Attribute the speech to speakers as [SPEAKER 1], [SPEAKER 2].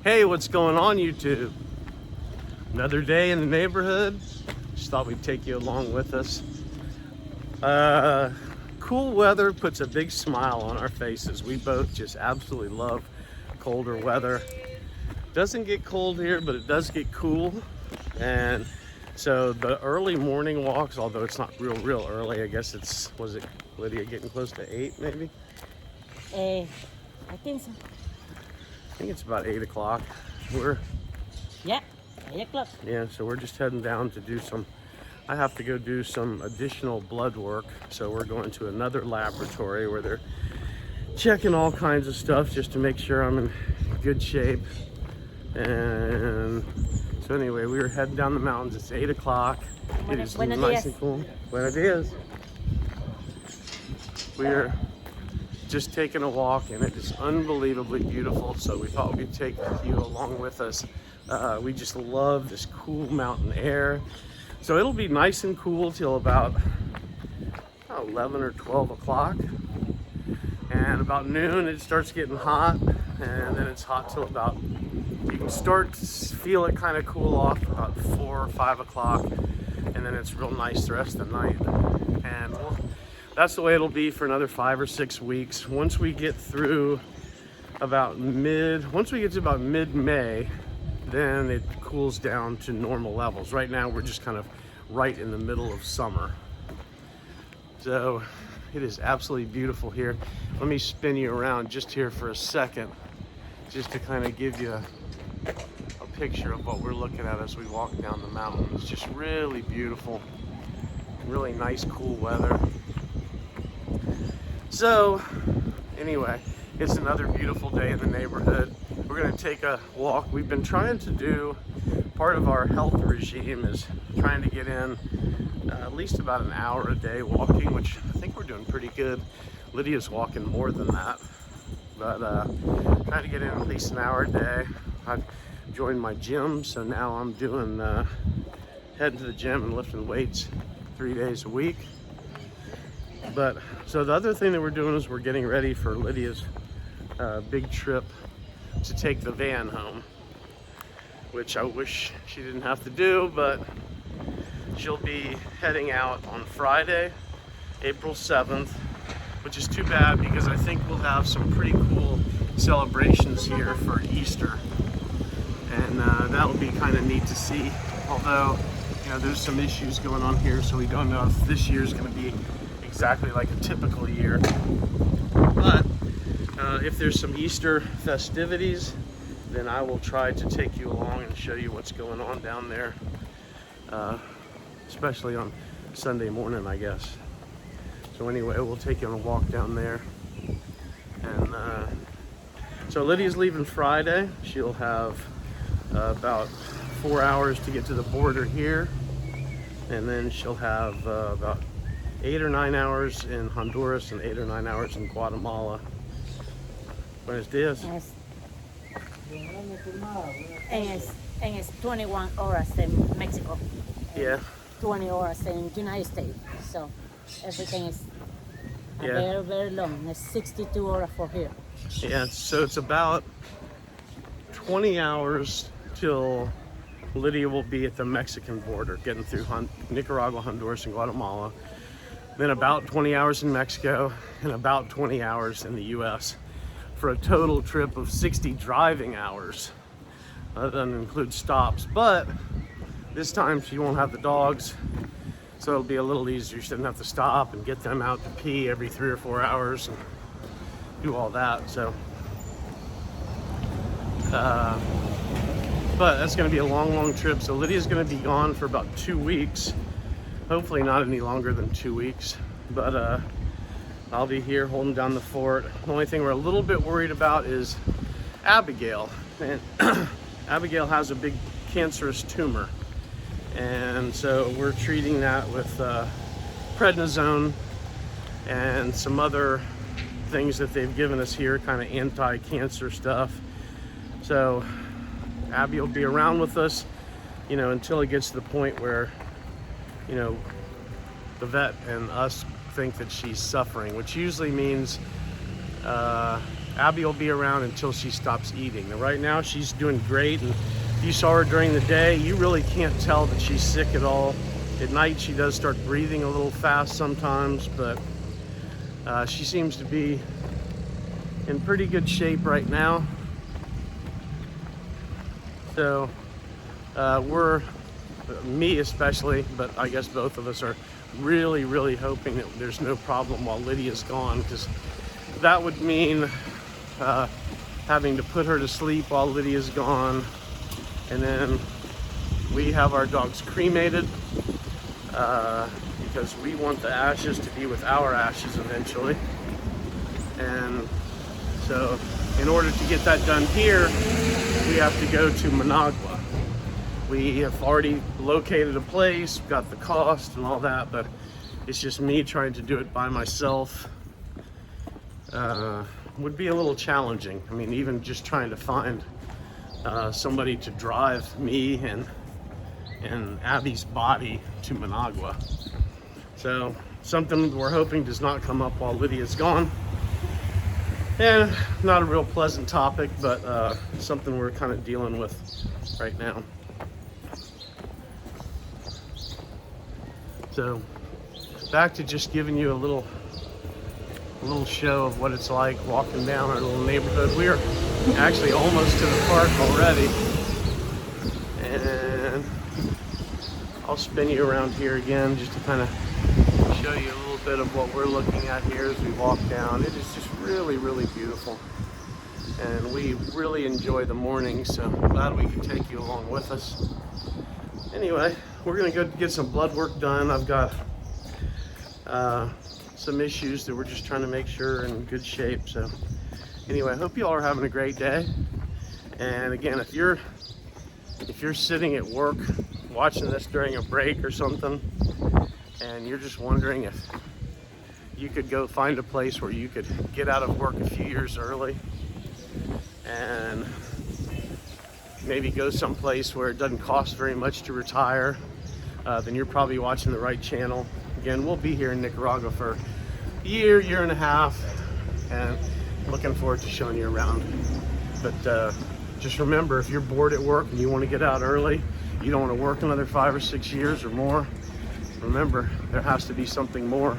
[SPEAKER 1] Hey, what's going on, YouTube? Another day in the neighborhood. Just thought we'd take you along with us. Cool weather puts a big smile on our faces. We both just absolutely love colder weather. Doesn't get cold here, but it does get cool. And so the early morning walks, although it's not real early, I guess it's, was it, Lydia, getting close to 8 maybe?
[SPEAKER 2] I think so.
[SPEAKER 1] I think it's about 8 o'clock.
[SPEAKER 2] Yeah, 8 o'clock.
[SPEAKER 1] Yeah, so we're just heading down to do some, I have to go do some additional blood work. So we're going to another laboratory where they're checking all kinds of stuff just to make sure I'm in good shape. And so anyway, we were heading down the mountains. It's 8 o'clock. It is nice and cool. Buenos dias. We're just taking a walk and it is unbelievably beautiful. So we thought we'd take you along with us. We just love this cool mountain air. So it'll be nice and cool till about 11 or 12 o'clock. And about noon, it starts getting hot. And then it's hot till about, you can start to feel it kind of cool off about 4 or 5 o'clock. And then it's real nice the rest of the night. And that's the way it'll be for another 5 or 6 weeks. Once we get through once we get to about mid-May, then it cools down to normal levels. Right now, we're just kind of right in the middle of summer. So it is absolutely beautiful here. Let me spin you around just here for a second, just to kind of give you a picture of what we're looking at as we walk down the mountain. It's just really beautiful, really nice, cool weather. So anyway, it's another beautiful day in the neighborhood. We're gonna take a walk. We've been trying to do, part of our health regime is trying to get in at least about an hour a day walking, which I think we're doing pretty good. Lydia's walking more than that, but trying to get in at least an hour a day. I've joined my gym, so now I'm doing, heading to the gym and lifting weights 3 days a week. But so the other thing that we're doing is we're getting ready for Lydia's big trip to take the van home, which I wish she didn't have to do, but she'll be heading out on Friday, April 7th, which is too bad because I think we'll have some pretty cool celebrations here for Easter. And that'll be kind of neat to see. Although, you know, there's some issues going on here, so we don't know if this year's going to be exactly like a typical year. But if there's some Easter festivities, then I will try to take you along and show you what's going on down there, especially on Sunday morning, I guess. So anyway, we'll take you on a walk down there. And so Lydia's leaving Friday. She'll have about 4 hours to get to the border here. And then she'll have about 8 or 9 hours in Honduras and 8 or 9 hours in Guatemala. Buenos dias.
[SPEAKER 2] Yes. And it's 21 hours in Mexico.
[SPEAKER 1] Yeah.
[SPEAKER 2] 20 hours in United States. So everything is very long. It's 62 hours for here.
[SPEAKER 1] Yeah, so it's about 20 hours till Lydia will be at the Mexican border, getting through Nicaragua, Honduras, and Guatemala. Then about 20 hours in Mexico and about 20 hours in the US for a total trip of 60 driving hours. That doesn't include stops, but this time she won't have the dogs, so it'll be a little easier. She doesn't have to stop and get them out to pee every 3 or 4 hours and do all that. So, but that's going to be a long trip. So Lydia's going to be gone for about 2 weeks. Hopefully not any longer than 2 weeks, but I'll be here holding down the fort. The only thing we're a little bit worried about is Abigail. And Abigail has a big cancerous tumor. And so we're treating that with prednisone and some other things that they've given us here, kind of anti-cancer stuff. So Abby will be around with us, you know, until it gets to the point where, you know, the vet and us think that she's suffering, which usually means Abby will be around until she stops eating. Now, right now she's doing great, and if you saw her during the day, you really can't tell that she's sick at all. At night she does start breathing a little fast sometimes, but she seems to be in pretty good shape right now. So we're, me especially, but I guess both of us are really hoping that there's no problem while Lydia's gone, because that would mean having to put her to sleep while Lydia's gone, and then we have our dogs cremated because we want the ashes to be with our ashes eventually. And so in order to get that done here, we have to go to Managua. We have already located a place, got the cost and all that, but it's just me trying to do it by myself. Would be a little challenging. I mean, even just trying to find somebody to drive me and Abby's body to Managua. So something we're hoping does not come up while Lydia's gone. And not a real pleasant topic, but something we're kind of dealing with right now. So back to just giving you a little show of what it's like walking down our little neighborhood. We're actually almost to the park already, and I'll spin you around here again just to kind of show you a little bit of what we're looking at here as we walk down. It is just really beautiful, and we really enjoy the morning, so I'm glad we can take you along with us. Anyway, we're gonna go get some blood work done. I've got some issues that we're just trying to make sure are in good shape. So anyway, I hope you all are having a great day. And again, if you're sitting at work watching this during a break or something, and you're just wondering if you could go find a place where you could get out of work a few years early and maybe go someplace where it doesn't cost very much to retire, then you're probably watching the right channel. Again, we'll be here in Nicaragua for a year and a half, and looking forward to showing you around. But just remember, if you're bored at work and you want to get out early, you don't want to work another 5 or 6 years or more, remember, there has to be something more.